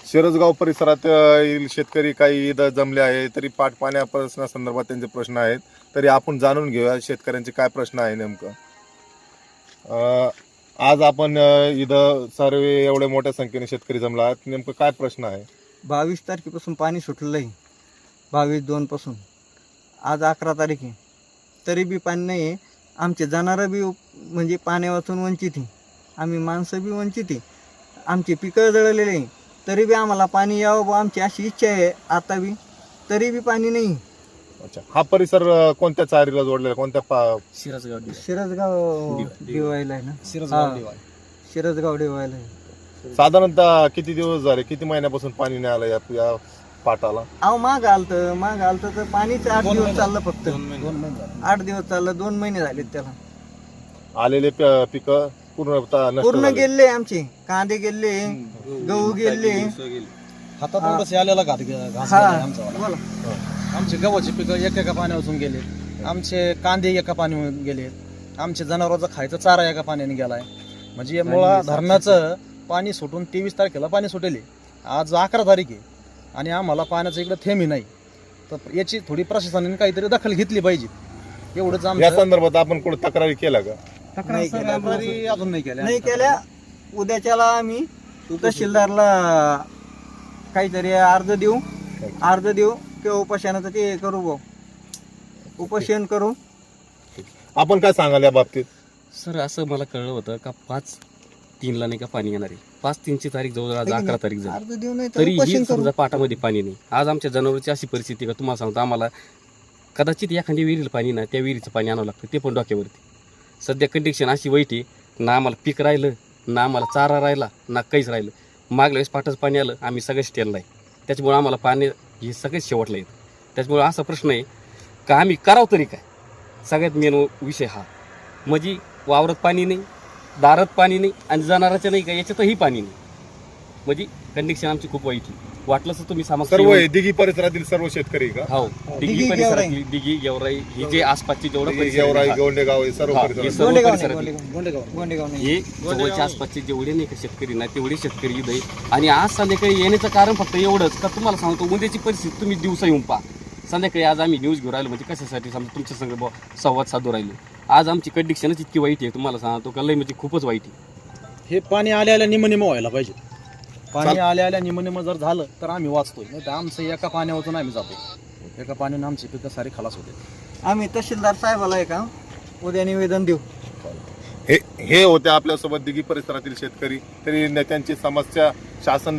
शिरसगाव परिसरात शेतकरी काही इथं जमले आहे, तरी पाण्या प्रश्नासंदर्भात त्यांचे प्रश्न आहेत. तरी आपण जाणून घेऊया शेतकऱ्यांचे काय प्रश्न आहे नेमकं. आज आपण इथं सर्व एवढ्या मोठ्या संख्येने शेतकरी जमला आहात, नेमकं काय प्रश्न आहे? 22 तारखेपासून पाणी सुटलं आहे, 22/2 पासून. आज 11 तारीख आहे, तरी बी पाणी नाही आहे. आमचे जनावरं बी म्हणजे पाण्या वाचून वंचित आहे, आम्ही माणसं बी वंचित आहे. आमचे पिकं जळलेले आहे, तरी बी आम्हाला पाणी यावं बा आमची अशी इच्छा आहे आता बी, तरी बी पाणी नाही. अच्छा, हा परिसर कोणत्या चारीला जोडलेला, कोणत्या शिरसगाव डिवायला आहे ना, शिरसगाव डिवायला आहे. साधारणतः किती दिवस झाले, किती महिन्यापासून पाणी नाही आलं या पाटाला? अहो माग आलतं तर पाणीच 8 दिवस चाललं, फक्त 8 दिवस चाललं, 2 महिने झालेत त्याला. आलेले पिकं पूर्णतः नष्ट पूर्ण झाले. गेले, आमचे कांदे गेले, गहू गेले. हातात एवढंच आलेला घास हा आमचा. बोला. आमचे गव्हाचे पिकं एका पाण्यावरून गेले, आमचे कांदे एका पाण्यावरून गेले, आमचे जनावरांचा खायचा चारा एका पाण्याने गेलाय. म्हणजे मुळा धरणाचं पाणी सुटून 23 तारखेला पाणी सुटेले, आज 11 तारीख आहे आणि आम्हाला पाण्याचं इकडे थेंबही नाही. तर याची थोडी प्रशासनाने काहीतरी दखल घेतली पाहिजे, एवढंच या आमचं. संदर्भात आपण कुठे तक्रारी केला का? नाही केल्या. तक्रारी अजून नाही केल्या. उद्याच्याला आम्ही तहसीलदारला काहीतरी अर्ज देऊ किंवा उपोषणाचं ते करू भाऊ, उपोषण करू. आपण काय सांगाल या बाबतीत? सर, असं मला कळलं होतं का 5/3 नाही का पाणी येणार आहे. 5/3 तारीख जवळ, आज 11 तारीख झाली, अर्ज देऊ नाही तर तरीही उपोषण करू. समजा पाटामध्ये पाणी नाही. आज आमच्या जनावरांची अशी परिस्थिती का तुम्हाला सांगतो, आम्हाला कदाचित एखादी विहिरीला पाणी ना, त्या विहिरीचं पाणी आणावं लागतं, ते पण डोक्यावरती. सध्या कंडिशन अशी वाईट आहे, ना आम्हाला पीक राहिलं, ना आम्हाला चारा राहिला, ना काहीच राहिलं. मागल्या वेळेस पाटाचं पाणी आलं, आम्ही सगळेच टेरलं आहे, त्याच्यामुळे आम्हाला पाणी हे सगळेच शेवटलं आहे. त्याच्यामुळे असा प्रश्न आहे का आम्ही करावं तरी काय. सगळ्यात मेन विषय हा, म्हणजे वावरात पाणी नाही, दारात पाणी नाही आणि जनावरांचं नाही का याच्यातही पाणी नाही. म्हणजे कंडिशन आमची खूप वाईट आहे. वाटलं तर तुम्ही सर्व सामग्री दिघी परिसरातील सर्व शेतकरी का? हो, दिघी परिसरातली, दिघी गेवराई, ही जे आसपासची जेवढं परिसर आहे, गेवराई हा, गोंडेगाव हे सर्व हा, परिसर. हे सर्व गोंडेगाव परिसरातली. गोंडेगाव नाही. हे जवळच्या आसपासचे जेवढे नाही का शेतकरी ना, तेवढे शेतकरी इथं आहे. आणि आज संध्याकाळी येण्याचं कारण फक्त एवढंच का तुम्हाला सांगतो, उद्याची परिस्थिती तुम्ही दिवसा येऊन पहा. संध्याकाळी आज आम्ही न्यूज घेऊन राहिलो, म्हणजे कशासाठी समजा तुमच्या संग संवाद साधू राहिलो. आज आमची कंडिशनच इतकी वाईट आहे, तुम्हाला सांगतो का लय म्हणजे खूपच वाईट आहे. हे पाणी आल्या निम व्हायला पाहिजे. पाणी आल्या निम जर झालं तर आम्ही वाचतोय, नाही तर आमचं एका पाण्यावरून आम्ही जातो. एका पाण्याने आमची पिकं सारी खलास होते. आम्ही तहसीलदार साहेबाला आहे का उद्या निवेदन देऊ. हे होते आपल्यासोबत दिघी परिसरातील शेतकरी. तरी त्यांची समस्या शासन